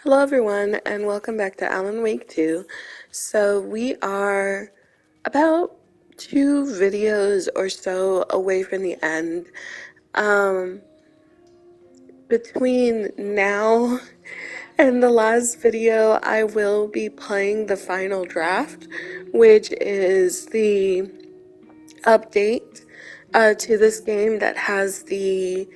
Hello, everyone, and welcome back to Alan Wake 2. So, we are about 2 videos or so away from the end. Um, Between now and the last video, I will be playing the final draft, which is the update to this game that has the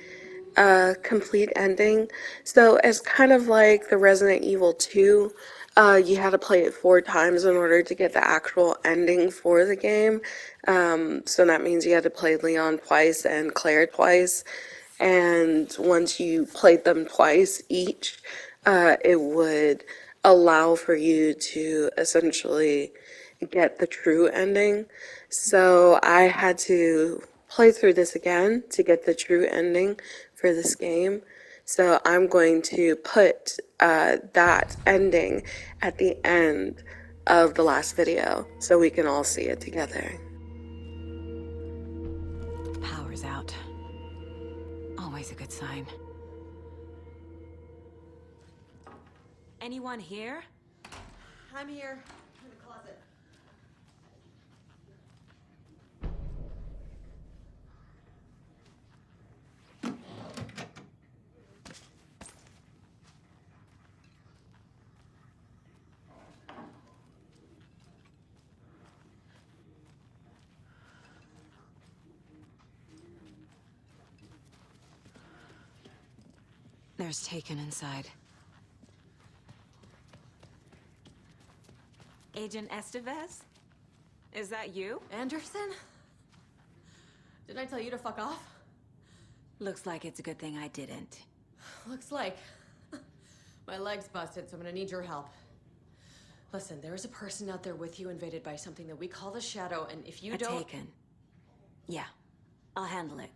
complete ending. So it's kind of like the Resident Evil 2. You had to play it 4 times in order to get the actual ending for the game. So that means you had to play Leon twice and Claire twice. And once you played them twice each, it would allow for you to essentially get the true ending. So I had to play through this again to get the true ending for this game. So I'm going to put that ending at the end of the last video so we can all see it together. Power's out. Always a good sign. Anyone here? I'm here. In the closet. There's Taken inside. Agent Estevez? Is that you? Anderson? Didn't I tell you to fuck off? Looks like it's a good thing I didn't. Looks like. My leg's busted, so I'm gonna need your help. Listen, there is a person out there with you invaded by something that we call the Shadow, and if you don't... Taken. Yeah, I'll handle it.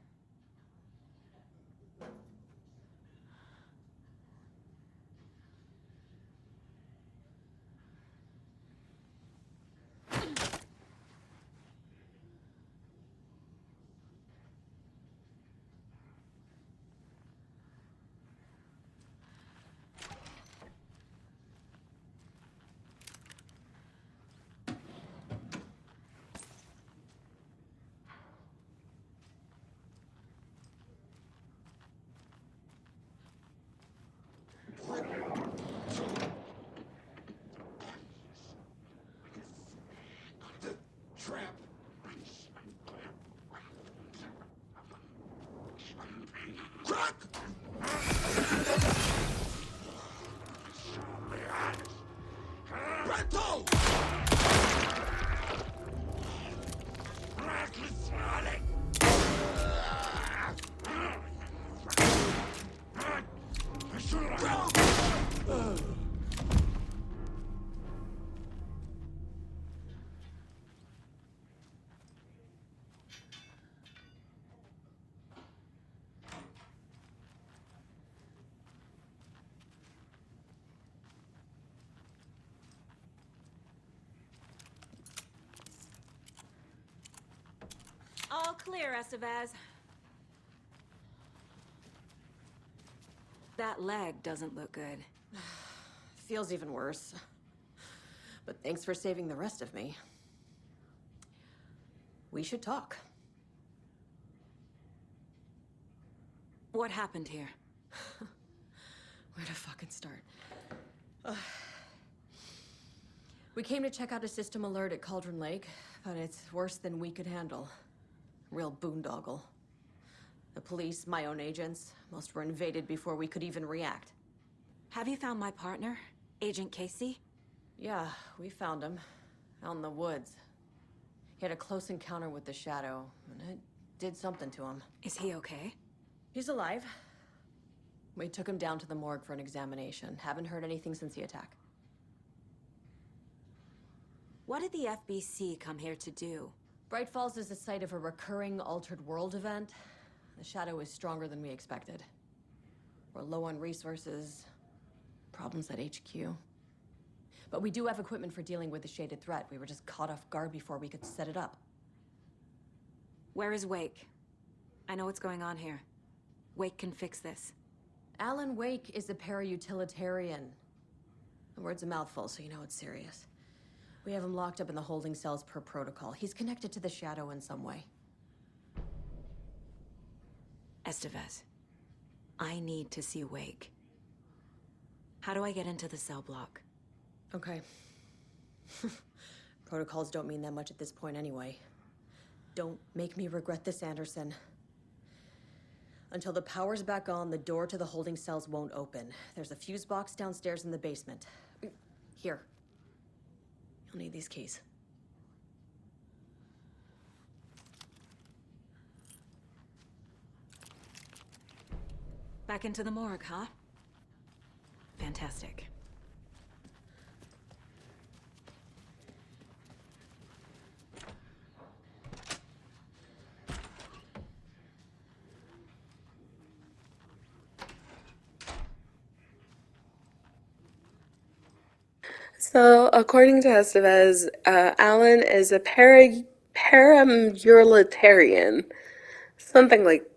All clear, Estevez. That leg doesn't look good. Feels even worse. But thanks for saving the rest of me. We should talk. What happened here? Where to fucking start? We came to check out a system alert at Cauldron Lake, but it's worse than we could handle. Real boondoggle. The police, my own agents, most were invaded before we could even react. Have you found my partner, Agent Casey? Yeah, we found him. Out in the woods. He had a close encounter with the Shadow, and it did something to him. Is he okay? He's alive. We took him down to the morgue for an examination. Haven't heard anything since the attack. What did the FBC come here to do? Bright Falls is the site of a recurring altered world event. The Shadow is stronger than we expected. We're low on resources, problems at HQ. But we do have equipment for dealing with the shaded threat. We were just caught off guard before we could set it up. Where is Wake? I know what's going on here. Wake can fix this. Alan Wake is a para-utilitarian. The word's a mouthful, so you know it's serious. We have him locked up in the holding cells per protocol. He's connected to the Shadow in some way. Estevez, I need to see Wake. How do I get into the cell block? Okay. Protocols don't mean that much at this point anyway. Don't make me regret this, Anderson. Until the power's back on, the door to the holding cells won't open. There's a fuse box downstairs in the basement. Here. You'll need these keys. Back into the morgue, huh? Fantastic. So, according to Estevez, Alan is a paramilitarian. Something like,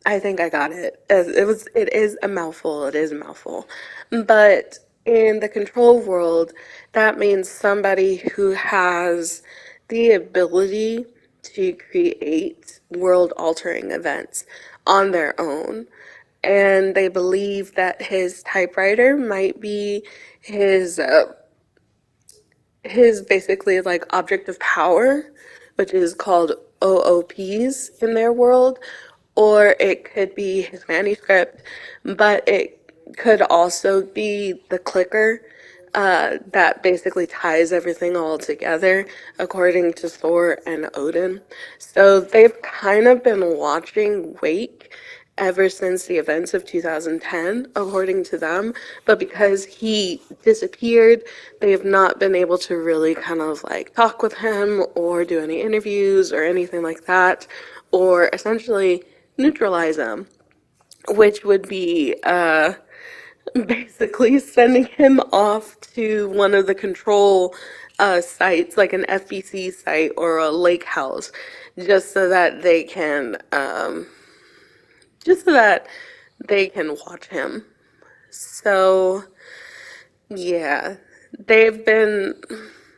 I think I got it. It is a mouthful. It is a mouthful. But in the control world, that means somebody who has the ability to create world-altering events on their own. And they believe that his typewriter might be his his basically like object of power, which is called OOPs in their world, or it could be his manuscript, but it could also be the clicker that basically ties everything all together, according to Thor and Odin. So they've kind of been watching Wake ever since the events of 2010, according to them. But because he disappeared, they have not been able to really kind of like talk with him or do any interviews or anything like that, or essentially neutralize him, which would be basically sending him off to one of the control sites, like an FBC site or a lake house, just so that they can just so that they can watch him. So, yeah, they've been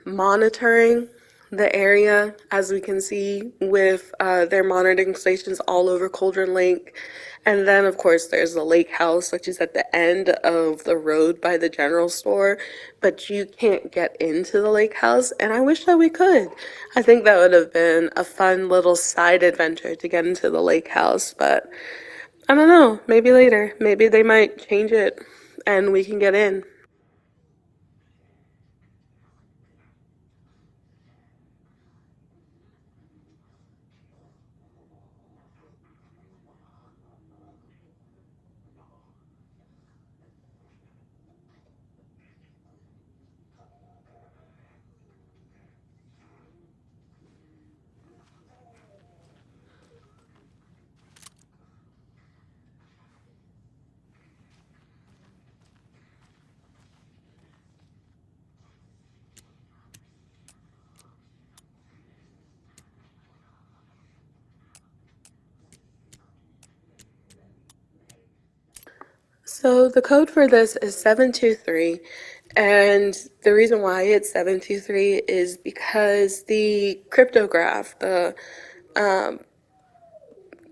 monitoring the area, as we can see, with their monitoring stations all over Cauldron Lake. And then, of course, there's the lake house, which is at the end of the road by the general store. But you can't get into the lake house, and I wish that we could. I think that would have been a fun little side adventure to get into the lake house, but I don't know. Maybe later. Maybe they might change it and we can get in. So the code for this is 723. And the reason why it's 723 is because the cryptograph, the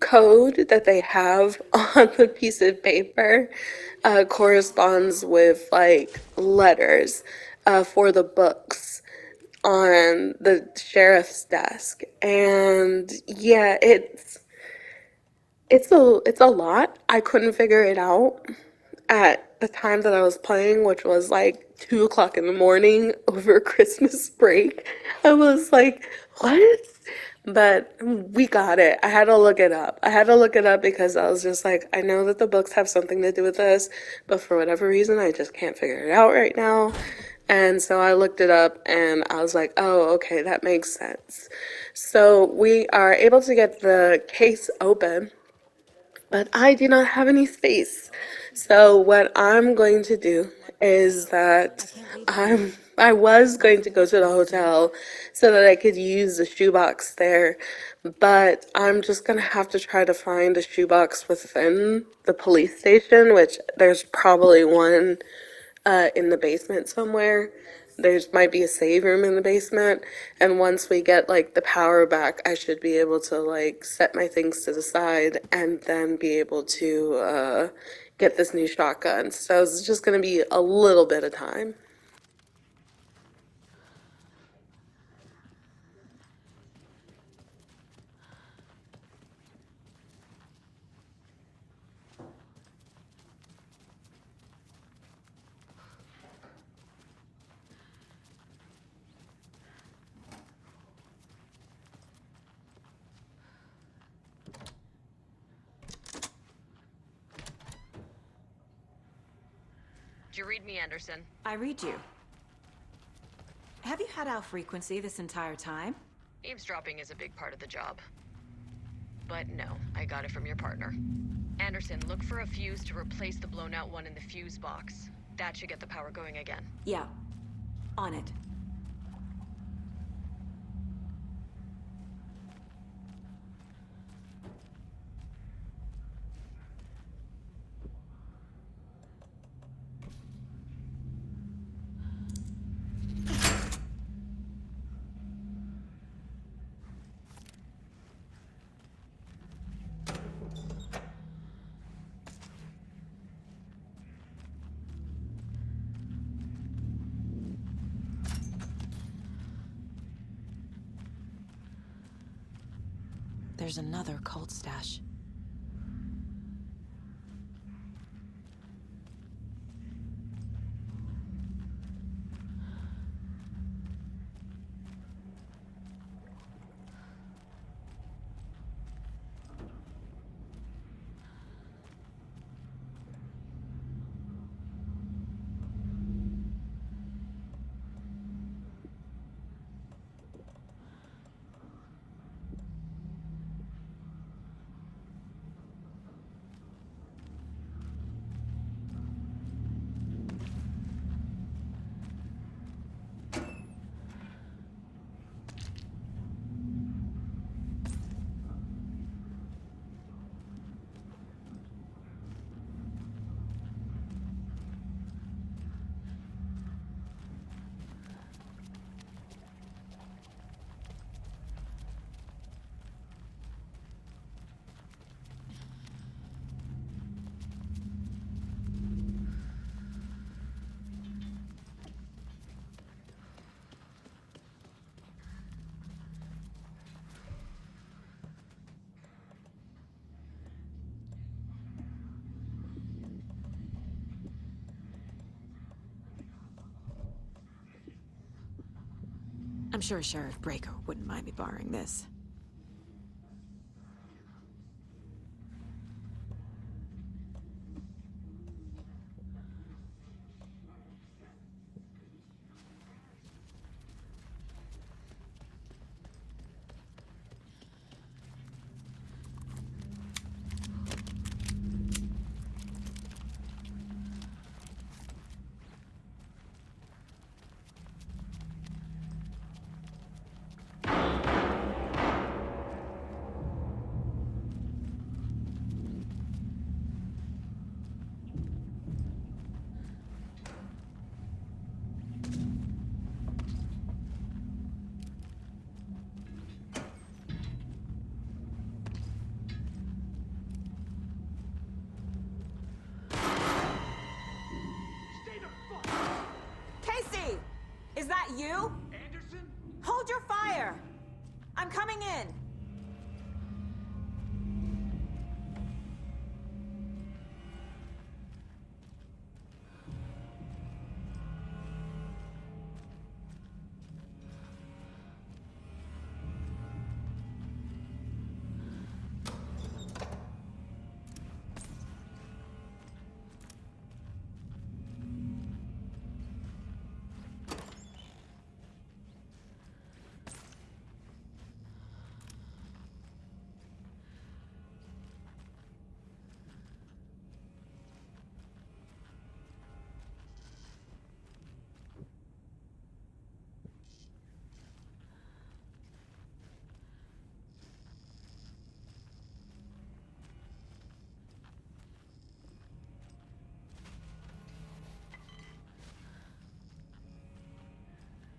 code that they have on the piece of paper, corresponds with like letters for the books on the sheriff's desk. And yeah, it's a lot. I couldn't figure it out at the time that I was playing, which was like 2 o'clock in the morning over Christmas break. I was like, what? But we got it. I had to look it up. I had to look it up because I was just like, I know that the books have something to do with this, but for whatever reason, I just can't figure it out right now. And so I looked it up and I was like, oh, okay, that makes sense. So we are able to get the case open, but I do not have any space. So what I'm going to do is that I was going to go to the hotel so that I could use the shoebox there, but I'm just gonna have to try to find a shoebox within the police station, which there's probably one in the basement somewhere. There's might be a save room in the basement, and once we get like the power back, I should be able to like set my things to the side and then be able to get this new shotgun. So it's just gonna be a little bit of time. Did you read me, Anderson? I read you. Have you had our frequency this entire time? Eavesdropping is a big part of the job. But no, I got it from your partner. Anderson, look for a fuse to replace the blown out one in the fuse box. That should get the power going again. Yeah. On it. There's another cult stash. I'm sure Sheriff Breaker wouldn't mind me borrowing this. Casey! Is that you? Anderson? Hold your fire! I'm coming in!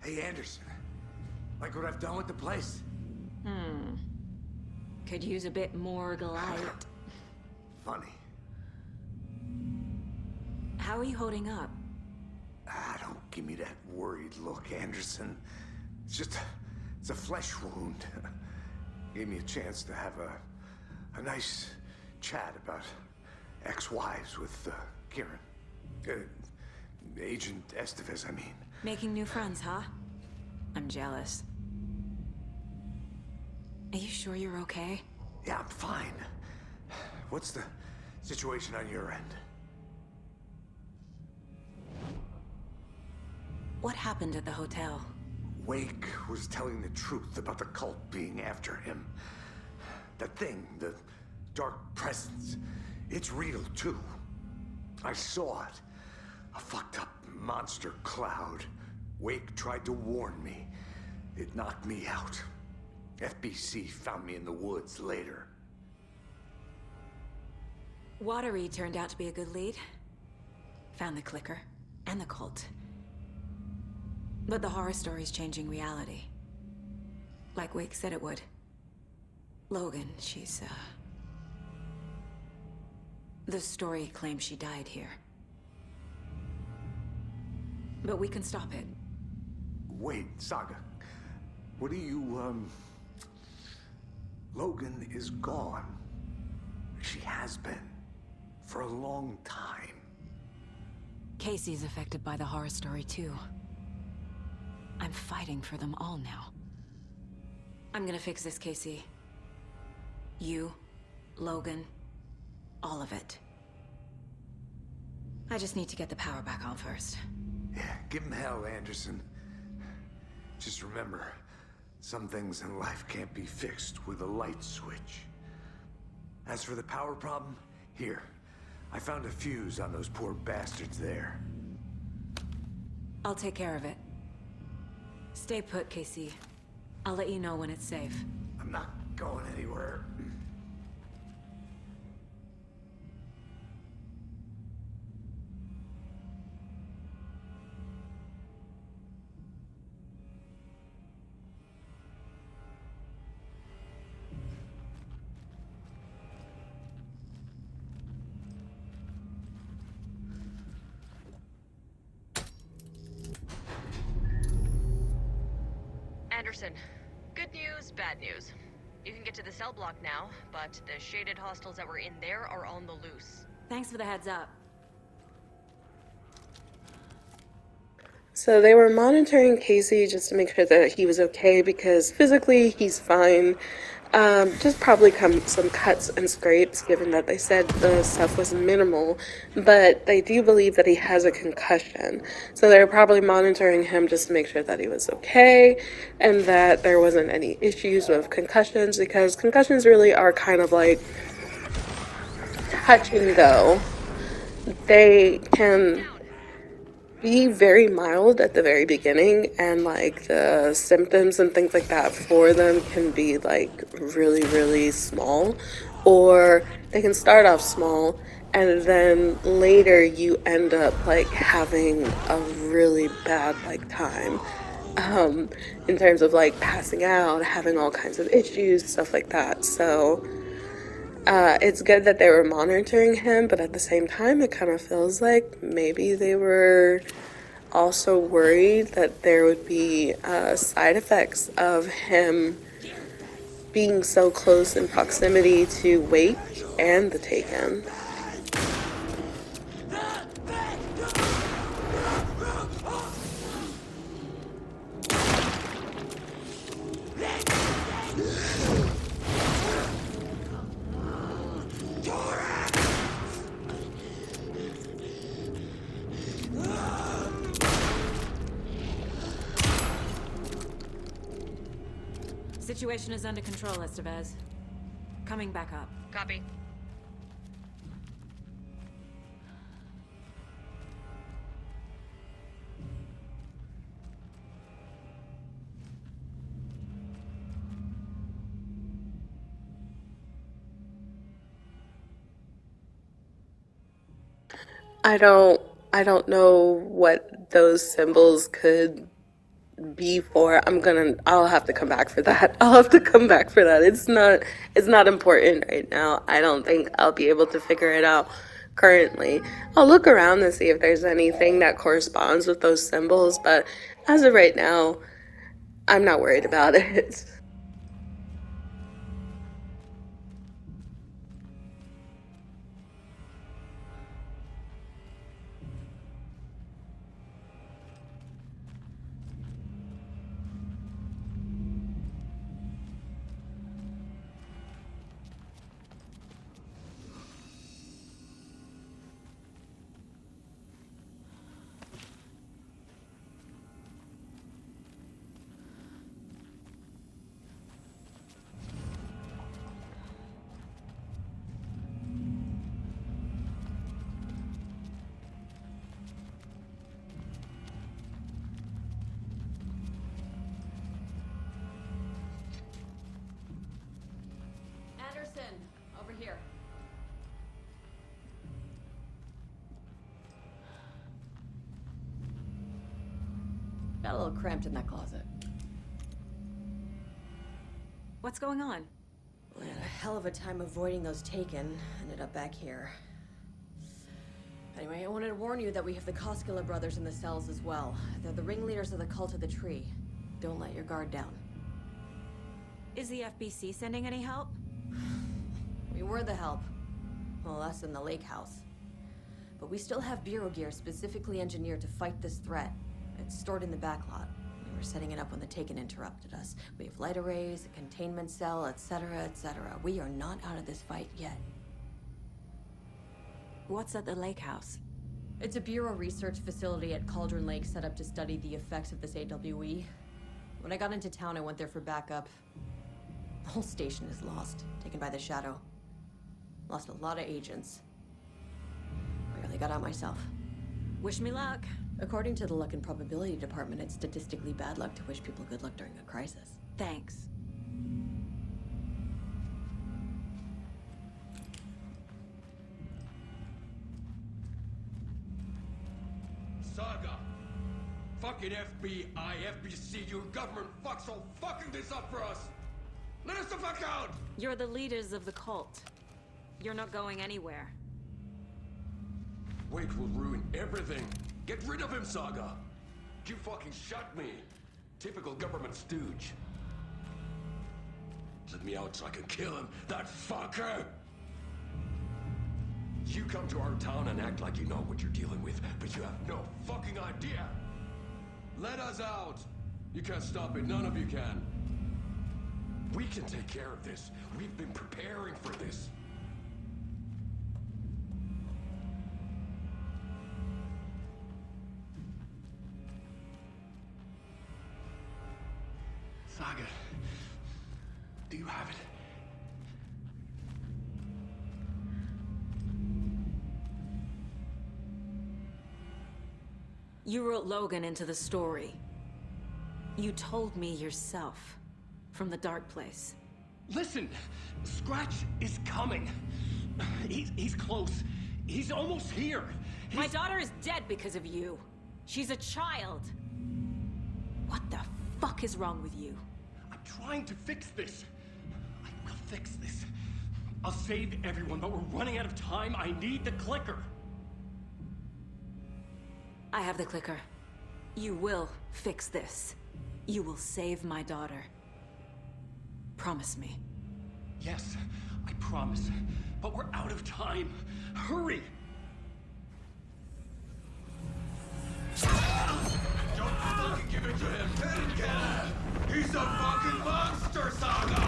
Hey, Anderson. Like what I've done with the place? Could use a bit more light. Funny. How are you holding up? Don't give me that worried look, Anderson. It's a flesh wound. Gave me a chance to have a nice chat about ex-wives with Kieran. Agent Estevez, I mean. Making new friends, huh? I'm jealous. Are you sure you're okay? Yeah, I'm fine. What's the situation on your end? What happened at the hotel? Wake was telling the truth about the cult being after him. That thing, the dark presence, it's real too. I saw it. A fucked up monster cloud. Wake tried to warn me. It knocked me out. FBC found me in the woods later. Watery turned out to be a good lead. Found the clicker and the cult. But the horror story's changing reality. Like Wake said it would. Logan, she's, the story claims she died here. But we can stop it. Wait, Saga. What do you, Logan is gone. She has been. For a long time. Casey's affected by the horror story, too. I'm fighting for them all now. I'm gonna fix this, Casey. You, Logan, all of it. I just need to get the power back on first. Yeah, give him hell, Anderson. Just remember, some things in life can't be fixed with a light switch. As for the power problem, here. I found a fuse on those poor bastards there. I'll take care of it. Stay put, Casey. I'll let you know when it's safe. I'm not going anywhere. Anderson, good news, bad news. You can get to the cell block now, but the shaded hostiles that were in there are on the loose. Thanks for the heads up. So they were monitoring Casey just to make sure that he was okay because physically he's fine. Just probably some cuts and scrapes, given that they said the stuff was minimal, but they do believe that he has a concussion. So they were probably monitoring him just to make sure that he was okay and that there wasn't any issues with concussions, because concussions really are kind of like touch and go. They can be very mild at the very beginning, and like the symptoms and things like that for them can be like really, really small, or they can start off small and then later you end up like having a really bad like time, in terms of like passing out, having all kinds of issues, stuff like that. So it's good that they were monitoring him, but at the same time, it kind of feels like maybe they were also worried that there would be side effects of him being so close in proximity to Wake and the Taken. Situation is under control, Estevez. Coming back up. Copy. I don't know what those symbols could before, I'll have to come back for that. I'll have to come back for that. It's not important right now. I don't think I'll be able to figure it out currently. I'll look around to see if there's anything that corresponds with those symbols, but as of right now, I'm not worried about it. Anderson, over here. Got a little cramped in that closet. What's going on? We had a hell of a time avoiding those taken. Ended up back here. Anyway, I wanted to warn you that we have the Koskela brothers in the cells as well. They're the ringleaders of the Cult of the Tree. Don't let your guard down. Is the FBC sending any help? We were the help. Well, us in the lake house. But we still have Bureau gear specifically engineered to fight this threat. It's stored in the backlot. We were setting it up when the Taken interrupted us. We have light arrays, a containment cell, etc., etc. We are not out of this fight yet. What's at the lake house? It's a Bureau research facility at Cauldron Lake set up to study the effects of this AWE. When I got into town, I went there for backup. The whole station is lost, taken by the Shadow. Lost a lot of agents. Barely got out myself. Wish me luck. According to the Luck and Probability Department, it's statistically bad luck to wish people good luck during a crisis. Thanks. Saga! Fucking FBI, FBC, your government fucks all fucking this up for us! Let us the fuck out! You're the leaders of the cult. You're not going anywhere. Wait will ruin everything. Get rid of him, Saga! You fucking shot me! Typical government stooge. Let me out so I can kill him, that fucker! You come to our town and act like you know what you're dealing with, but you have no fucking idea! Let us out! You can't stop it, none of you can. We can take care of this. We've been preparing for this. Saga, do you have it? You wrote Logan into the story. You told me yourself. From the dark place. Listen! Scratch is coming. He's close. He's almost here. My daughter is dead because of you. She's a child. What the fuck is wrong with you? I'm trying to fix this. I will fix this. I'll save everyone, but we're running out of time. I need the clicker. I have the clicker. You will fix this. You will save my daughter. Promise me. Yes, I promise. But we're out of time. Hurry! Don't fucking give it to him! Let him get him! He's a fucking monster, Saga!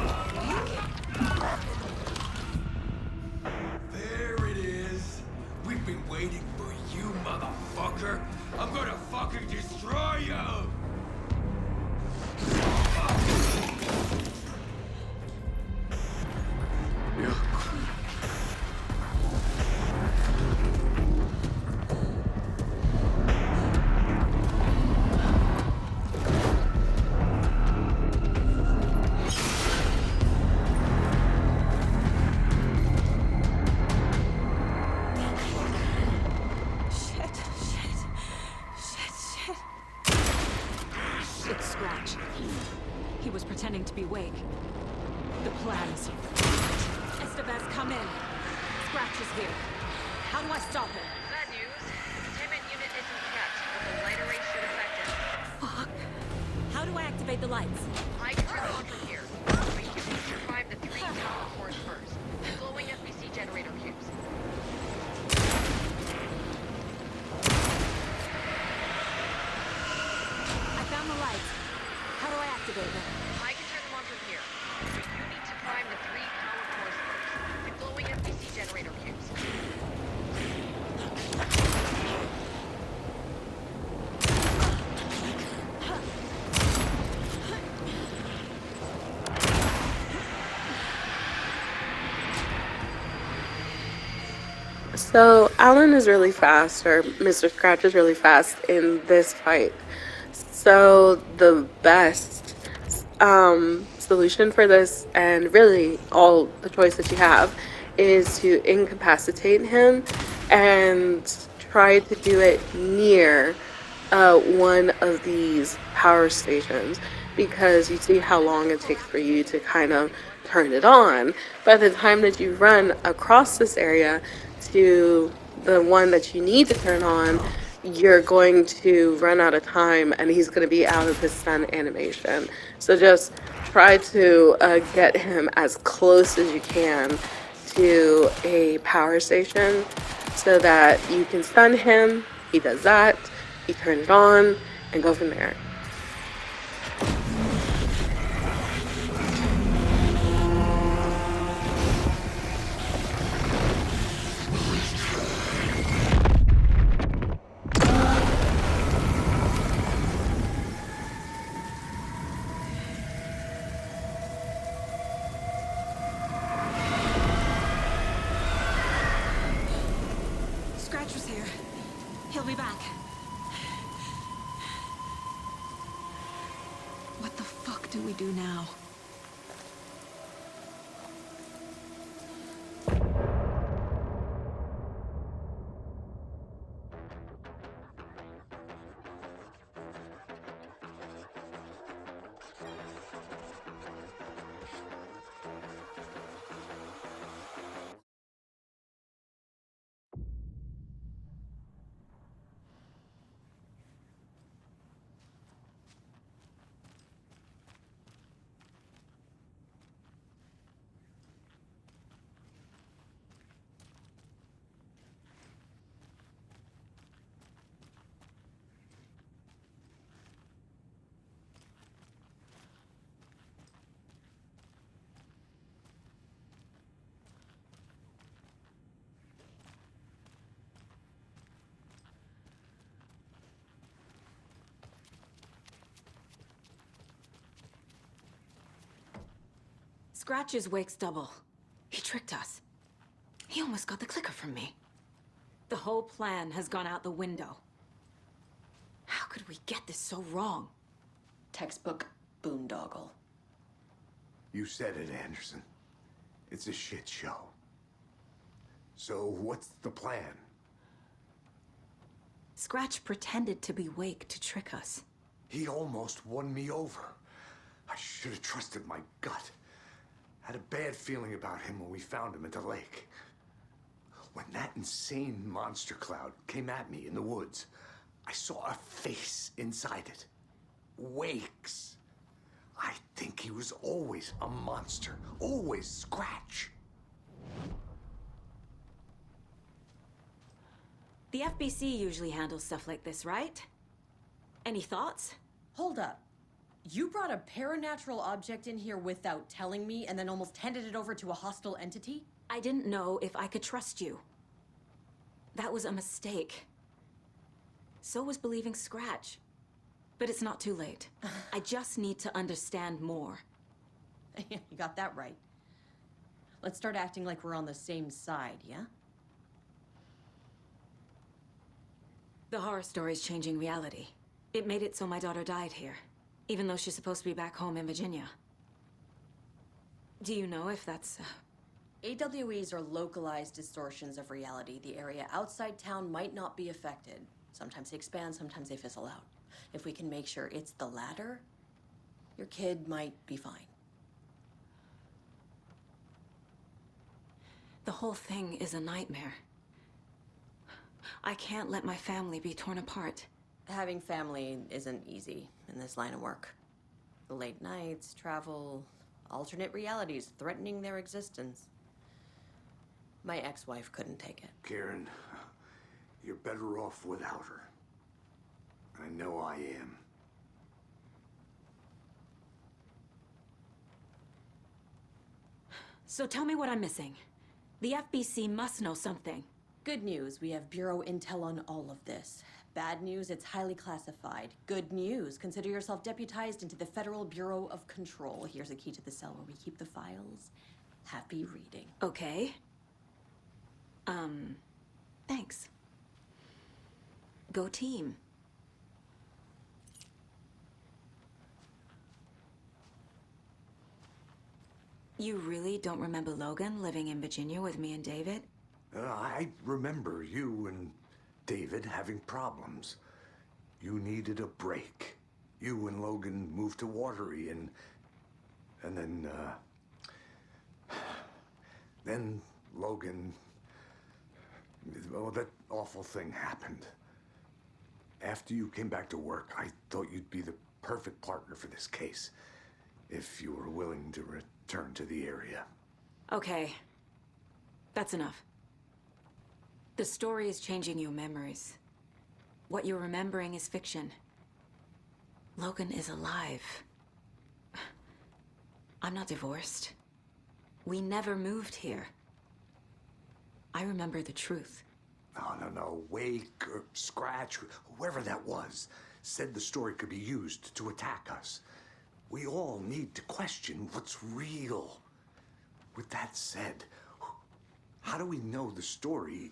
There it is! We've been waiting for you, motherfucker! I'm gonna fucking destroy you! Scratch. He was pretending to be Wake. The plan is... Estevez, come in. Scratch is here. How do I stop him? Bad news. Containment unit isn't prepped, but the lighter rate should affect it. Fuck. How do I activate the lights? I can turn them on from here. But you need to survive the 3 power cores first. Glowing FBC generator cubes. I found the lights. How do I activate them? I can turn them on from here. But you need to prime the 3 power cores first. The glowing FBC generator cubes. So Alan is really fast, or Mr. Scratch is really fast in this fight. So the best solution for this, and really all the choice that you have, is to incapacitate him and try to do it near one of these power stations, because you see how long it takes for you to kind of turn it on. By the time that you run across this area to the one that you need to turn on, you're going to run out of time and he's going to be out of his stun animation. So just try to get him as close as you can to a power station so that you can stun him. He does that, you turn it on, and go from there. Scratch was here. He'll be back. What the fuck do we do now? Scratch is Wake's double. He tricked us. He almost got the clicker from me. The whole plan has gone out the window. How could we get this so wrong? Textbook boondoggle. You said it, Anderson. It's a shit show. So what's the plan? Scratch pretended to be Wake to trick us. He almost won me over. I should have trusted my gut. Had a bad feeling about him when we found him at the lake. When that insane monster cloud came at me in the woods, I saw a face inside it. Wake's. I think he was always a monster. Always Scratch. The FBC usually handles stuff like this, right? Any thoughts? Hold up. You brought a paranatural object in here without telling me and then almost handed it over to a hostile entity? I didn't know if I could trust you. That was a mistake. So was believing Scratch. But it's not too late. I just need to understand more. You got that right. Let's start acting like we're on the same side, yeah? The horror story's changing reality. It made it so my daughter died here, even though she's supposed to be back home in Virginia. Do you know if that's... AWEs are localized distortions of reality. The area outside town might not be affected. Sometimes they expand, sometimes they fizzle out. If we can make sure it's the latter, Your kid might be fine. The whole thing is a nightmare. I can't let my family be torn apart. Having family isn't easy in this line of work. The late nights, travel, alternate realities threatening their existence. My ex-wife couldn't take it. Karen, you're better off without her. I know I am. So tell me what I'm missing. The FBC must know something. Good news, we have Bureau intel on all of this. Bad news, it's highly classified. Good news, consider yourself deputized into the Federal Bureau of Control. Here's a key to the cell where we keep the files. Happy reading. Okay. Thanks. Go team. You really don't remember Logan living in Virginia with me and David? I remember you and David having problems. You needed a break. You and Logan moved to Watery and then Logan, well, that awful thing happened. After you came back to work, I thought you'd be the perfect partner for this case, if you were willing to return to the area. Okay. That's enough. The story is changing your memories. What you're remembering is fiction. Logan is alive. I'm not divorced. We never moved here. I remember the truth. No. Wake or Scratch, whoever that was, said the story could be used to attack us. We all need to question what's real. With that said, how do we know the story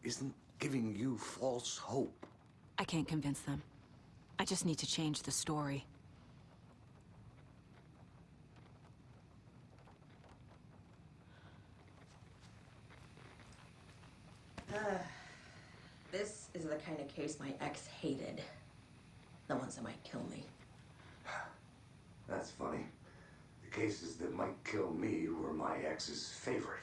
isn't giving you false hope? I can't convince them. I just need to change the story. This is the kind of case my ex hated. The ones that might kill me. That's funny. The cases that might kill me were my ex's favorite.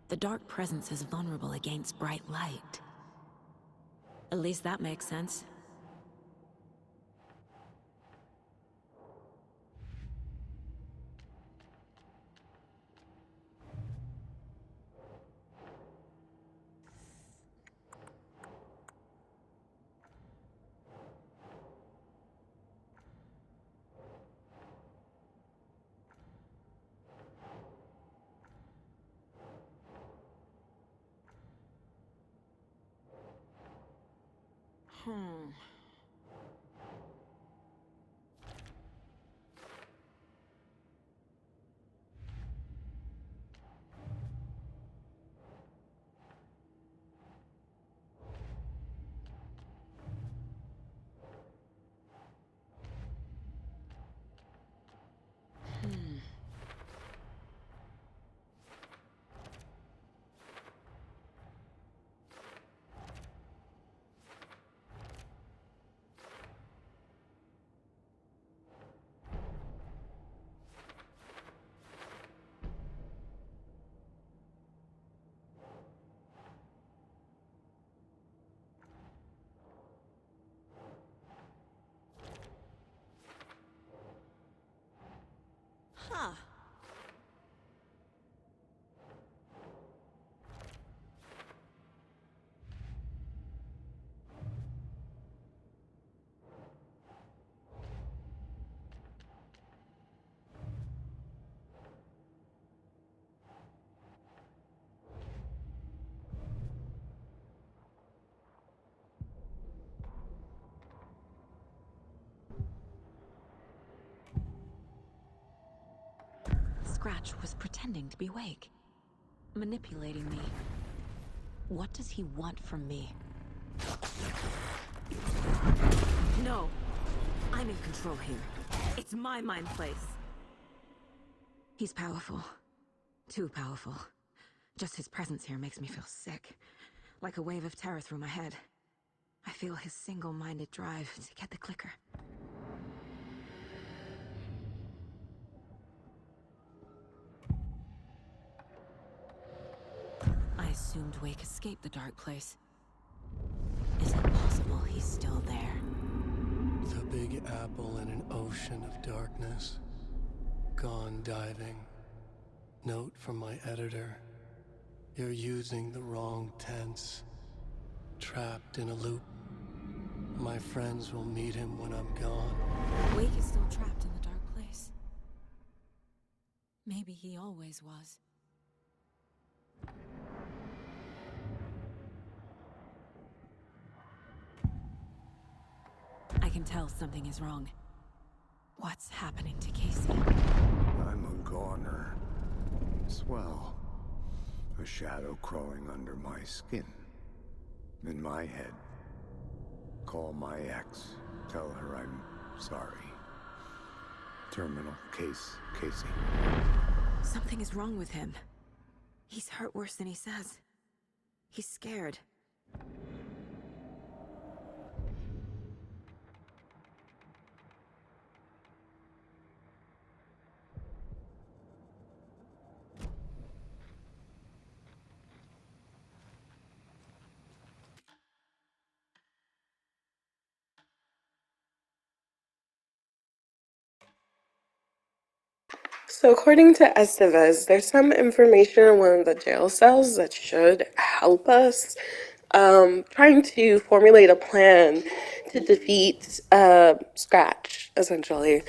The dark presence is vulnerable against bright light. At least that makes sense. Huh. Scratch was pretending to be awake, manipulating me. What does he want from me? No! I'm in control here. It's my mind place. He's powerful. Too powerful. Just his presence here makes me feel sick. Like a wave of terror through my head. I feel his single-minded drive to get the clicker. I assumed Wake escaped the dark place. Is it possible he's still there? The Big Apple in an ocean of darkness. Gone diving. Note from my editor. You're using the wrong tense. Trapped in a loop. My friends will meet him when I'm gone. Wake is still trapped in the dark place. Maybe he always was. I can tell something is wrong. What's happening to Casey? I'm a goner. Swell. A shadow crawling under my skin. In my head. Call my ex. Tell her I'm sorry. Terminal case, Casey. Something is wrong with him. He's hurt worse than he says. He's scared. So according to Estevez, there's some information in one of the jail cells that should help us trying to formulate a plan to defeat Scratch, essentially,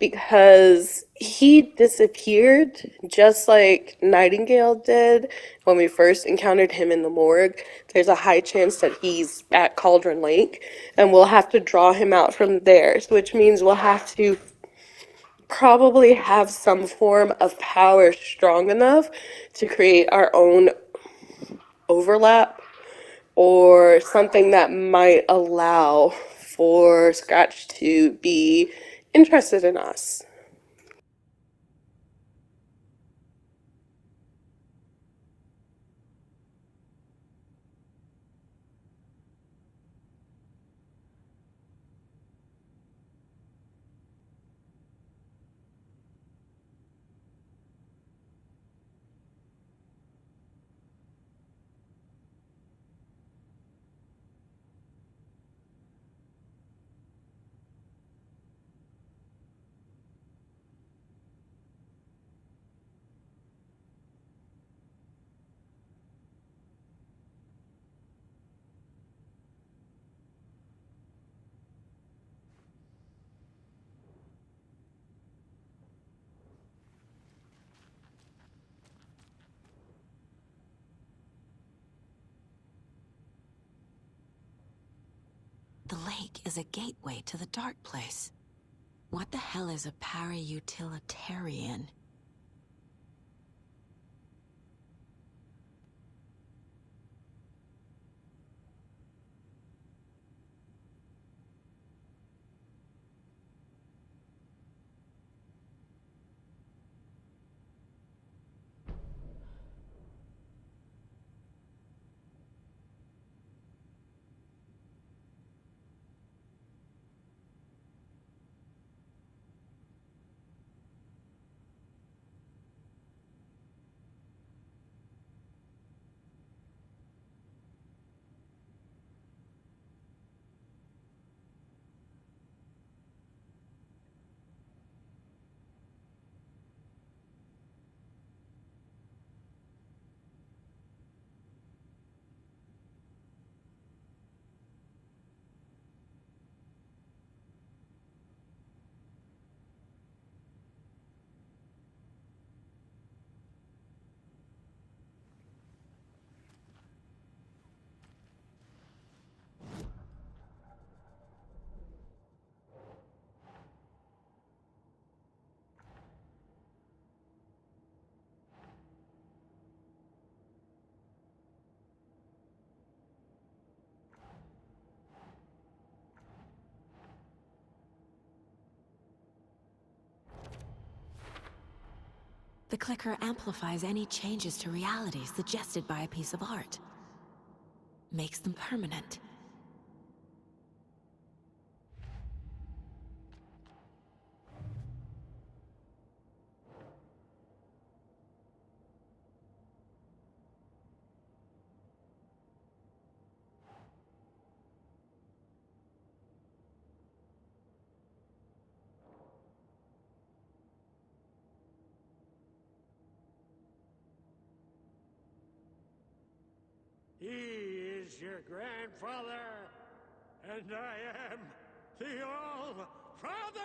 because he disappeared just like Nightingale did when we first encountered him in the morgue. There's a high chance that he's at Cauldron Lake, and we'll have to draw him out from there, which means we'll have to probably have some form of power strong enough to create our own overlap or something that might allow for Scratch to be interested in us. The lake is a gateway to the dark place. What the hell is a para-utilitarian? The clicker amplifies any changes to reality suggested by a piece of art. Makes them permanent. He is your grandfather, and I am the All-Father!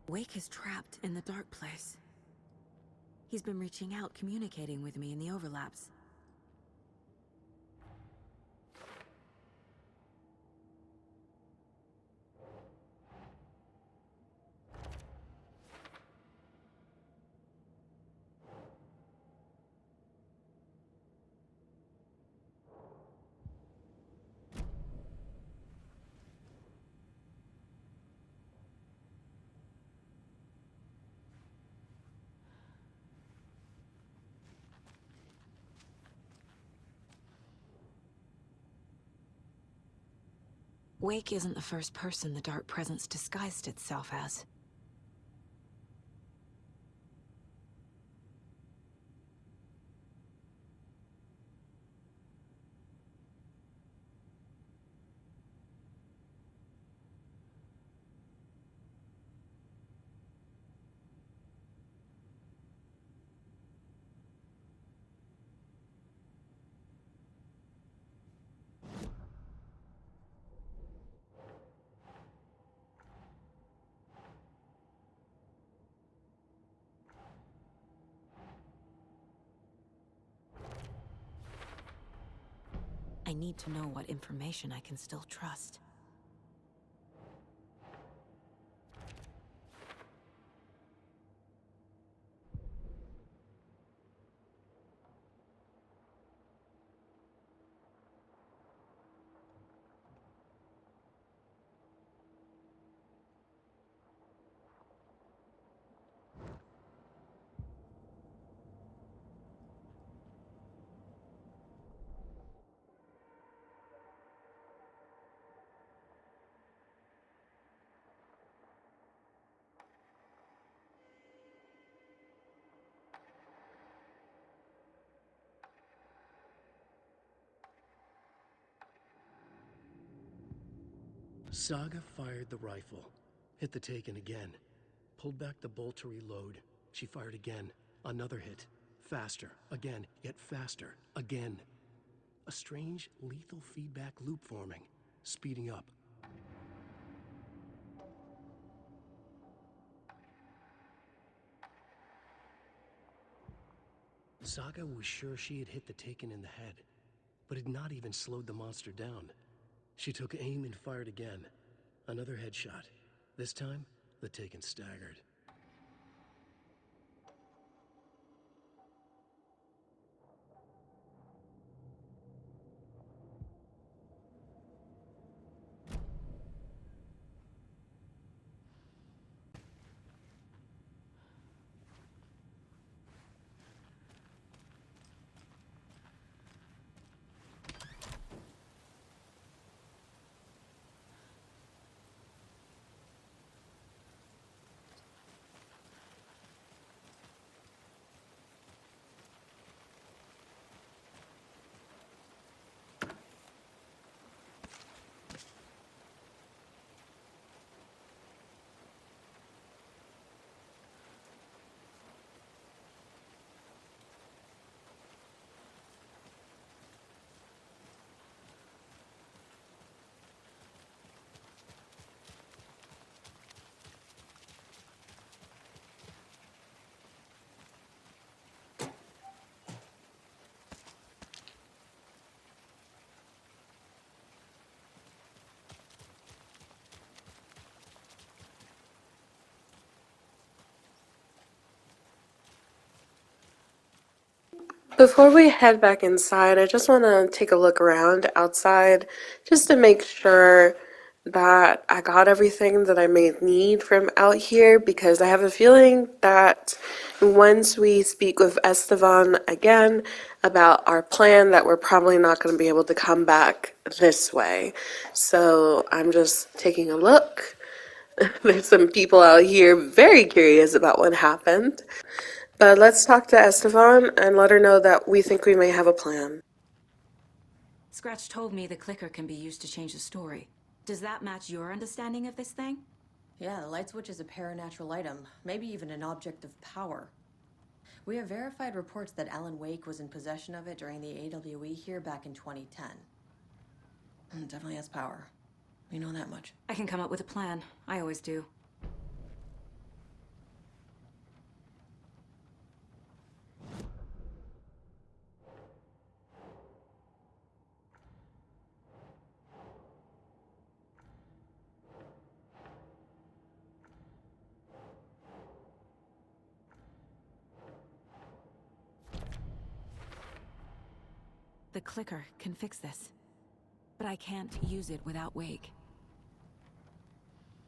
Wake is trapped in the dark place. He's been reaching out, communicating with me in the overlaps. Wake isn't the first person the dark presence disguised itself as. I need to know what information I can still trust. Saga fired the rifle, hit the Taken again, pulled back the bolt to reload. She fired again, another hit, faster, again, yet faster, again. A strange, lethal feedback loop forming, speeding up. Saga was sure she had hit the Taken in the head, but had not even slowed the monster down. She took aim and fired again. Another headshot. This time, the Taken staggered. Before we head back inside, I just want to take a look around outside just to make sure that I got everything that I may need from out here, because I have a feeling that once we speak with Esteban again about our plan, that we're probably not going to be able to come back this way. So I'm just taking a look. There's some people out here very curious about what happened. But let's talk to Esteban and let her know that we think we may have a plan. Scratch told me the clicker can be used to change the story. Does that match your understanding of this thing? Yeah, the light switch is a paranatural item, maybe even an object of power. We have verified reports that Alan Wake was in possession of it during the AWE here back in 2010. It definitely has power. We know that much. I can come up with a plan. I always do. The clicker can fix this. But I can't use it without Wake.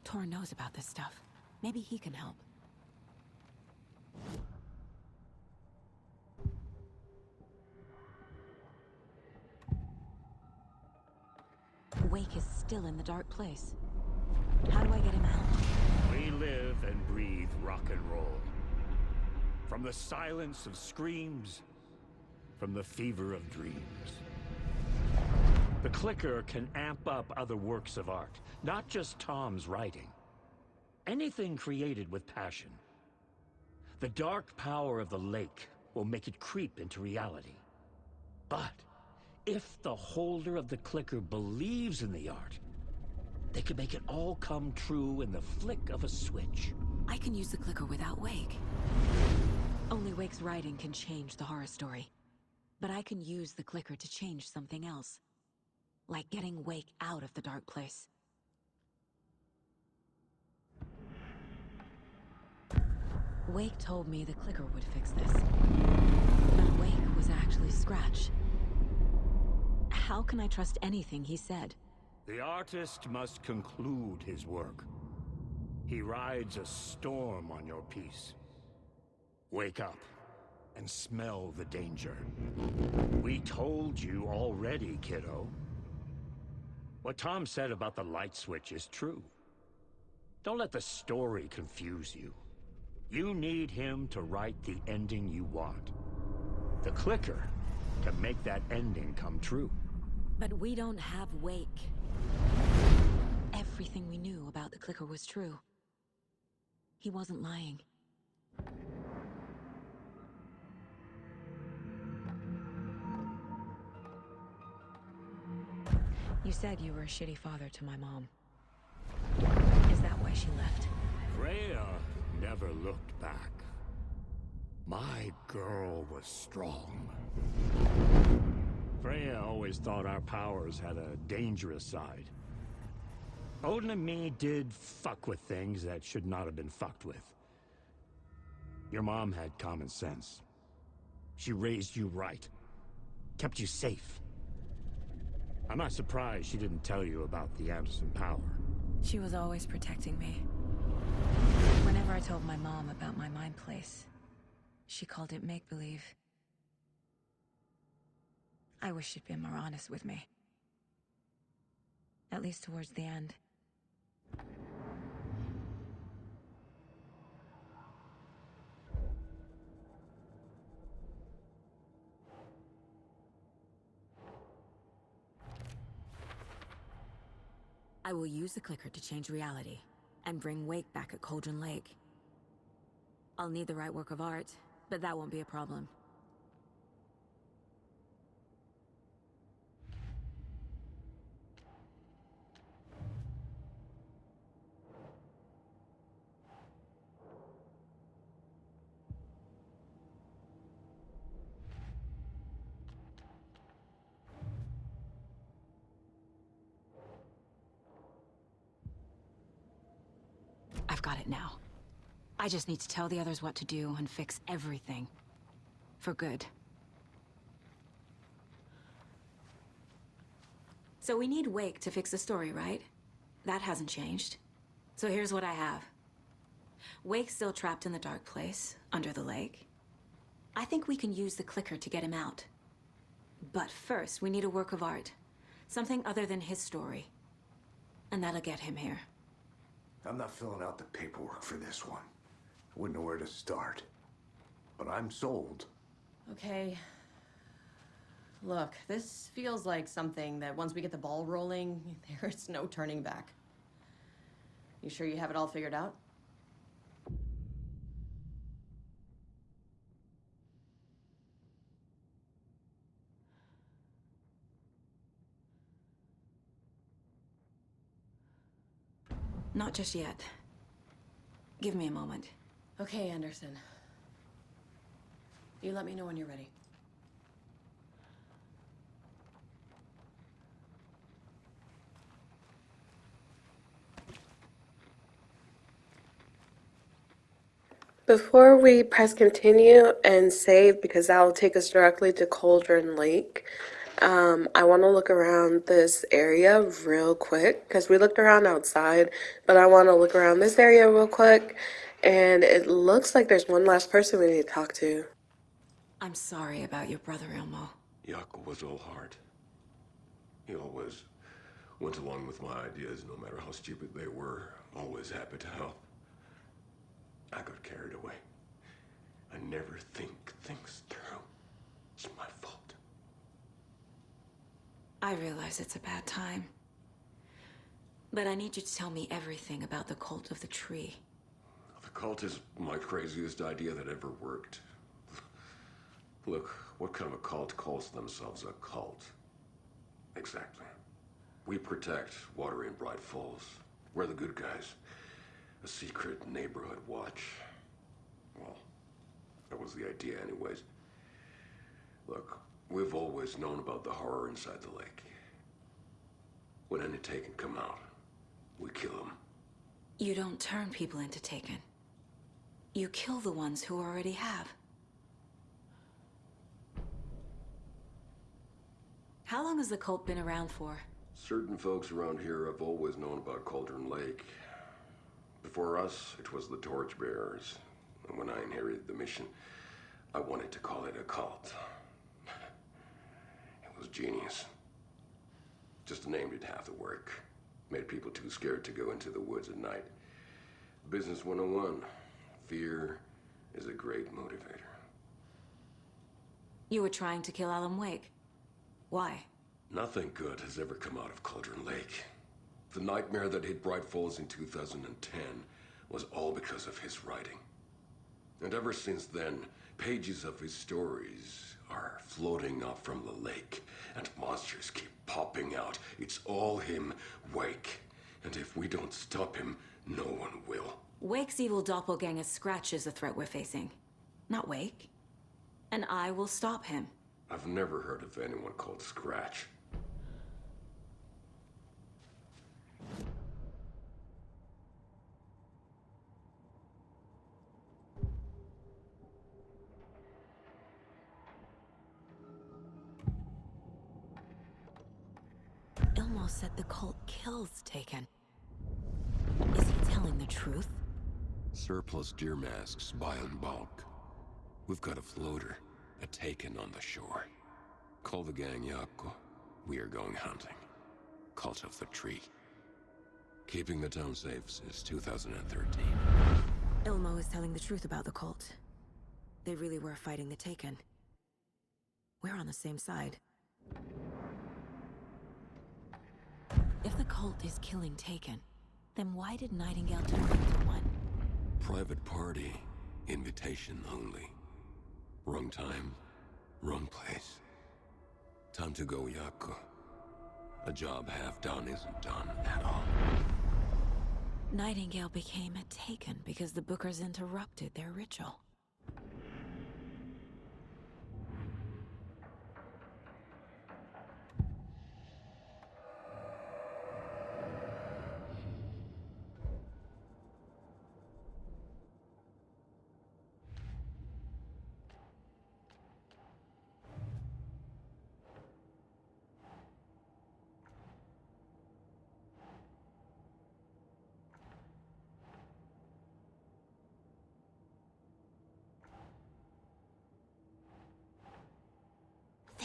Tor knows about this stuff. Maybe he can help. Wake is still in the dark place. How do I get him out? We live and breathe rock and roll. From the silence of screams, from the fever of dreams. The clicker can amp up other works of art, not just Tom's writing. Anything created with passion. The dark power of the lake will make it creep into reality. But if the holder of the clicker believes in the art, they can make it all come true in the flick of a switch. I can use the clicker without Wake. Only Wake's writing can change the horror story. But I can use the clicker to change something else. Like getting Wake out of the dark place. Wake told me the clicker would fix this. But Wake was actually Scratch. How can I trust anything he said? The artist must conclude his work. He rides a storm on your piece. Wake up and smell the danger. We told you already, kiddo. What Tom said about the light switch is true. Don't let the story confuse you. You need him to write the ending you want. The clicker can make that ending come true. But we don't have Wake. Everything we knew about the clicker was true. He wasn't lying. You said you were a shitty father to my mom. Is that why she left? Freya never looked back. My girl was strong. Freya always thought our powers had a dangerous side. Odin and me did fuck with things that should not have been fucked with. Your mom had common sense. She raised you right. Kept you safe. I'm not surprised she didn't tell you about the Anderson power. She was always protecting me. Whenever I told my mom about my mind place, she called it make-believe. I wish she'd been more honest with me. At least towards the end. I will use the clicker to change reality and bring Wake back at Cauldron Lake. I'll need the right work of art, but that won't be a problem. I've got it now. I just need to tell the others what to do and fix everything. For good. So we need Wake to fix the story, right? That hasn't changed. So here's what I have. Wake's still trapped in the dark place, under the lake. I think we can use the clicker to get him out. But first, we need a work of art. Something other than his story. And that'll get him here. I'm not filling out the paperwork for this one. I wouldn't know where to start. But I'm sold. Okay. Look, this feels like something that once we get the ball rolling, there's no turning back. You sure you have it all figured out? Not just yet. Give me a moment. Okay, Anderson. You let me know when you're ready. Before we press continue and save, because that will take us directly to Cauldron Lake, I want to look around this area real quick, because we looked around outside, but I want to look around this area real quick, and it looks like there's one last person we need to talk to. I'm sorry about your brother, Elmo. Jaco was all heart. He always went along with my ideas, no matter how stupid they were. Always happy to help. I got carried away. I never think things through. It's my fault. I realize it's a bad time. But I need you to tell me everything about the cult of the tree. The cult is my craziest idea that ever worked. Look, what kind of a cult calls themselves a cult? Exactly. We protect Water in Bright Falls. We're the good guys. A secret neighborhood watch. Well, that was the idea anyways. Look, we've always known about the horror inside the lake. When any Taken come out, we kill them. You don't turn people into Taken. You kill the ones who already have. How long has the cult been around for? Certain folks around here have always known about Cauldron Lake. Before us, it was the Torchbearers. And when I inherited the mission, I wanted to call it a cult. It was genius. Just a name did half the work. Made people too scared to go into the woods at night. Business 101. Fear is a great motivator. You were trying to kill Alan Wake. Why? Nothing good has ever come out of Cauldron Lake. The nightmare that hit Bright Falls in 2010 was all because of his writing. And ever since then, pages of his stories are floating up from the lake, and monsters keep popping out. It's all him, Wake. And if we don't stop him, no one will. Wake's evil doppelganger Scratch is the threat we're facing. Not Wake. And I will stop him. I've never heard of anyone called Scratch. Elmo said the cult kills Taken. Is he telling the truth? Surplus deer masks buy in bulk. We've got a floater, a Taken on the shore. Call the gang Jaco. We are going hunting. Cult of the Tree. Keeping the town safe since 2013. Elmo is telling the truth about the cult. They really were fighting the Taken. We're on the same side. If the cult is killing Taken, then why did Nightingale turn into one? Private party. Invitation only. Wrong time, wrong place. Time to go, Jaco. A job half done isn't done at all. Nightingale became a Taken because the Bookers interrupted their ritual.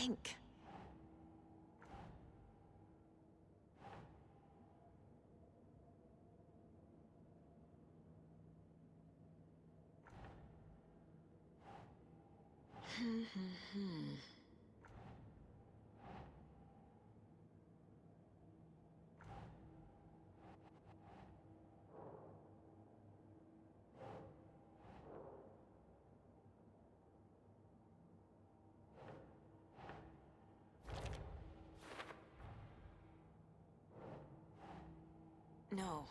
think. No.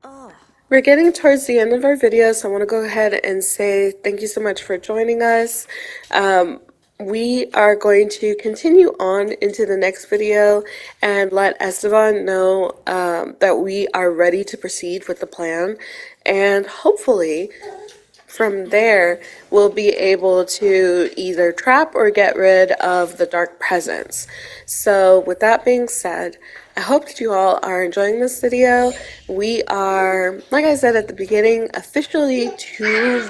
Oh. We're getting towards the end of our video, so I want to go ahead and say thank you so much for joining us. We are going to continue on into the next video and let Esteban know that we are ready to proceed with the plan. And hopefully, from there, we'll be able to either trap or get rid of the dark presence. So with that being said, I hope that you all are enjoying this video. We are, like I said at the beginning, officially 2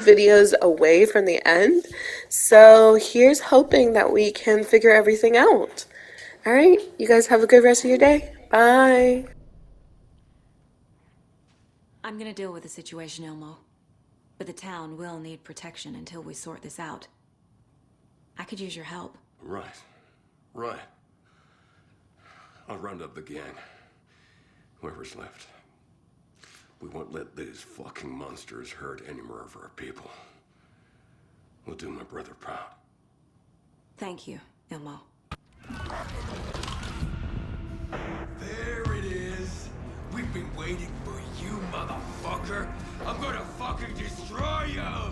videos away from the end. So here's hoping that we can figure everything out. All right, you guys have a good rest of your day. Bye. I'm gonna deal with the situation, Elmo. But the town will need protection until we sort this out. I could use your help. Right. Right. I'll round up the gang. Whoever's left. We won't let these fucking monsters hurt any more of our people. We'll do my brother proud. Thank you, Elmo. There it is. We've been waiting for you, motherfucker. I'm gonna fucking destroy you!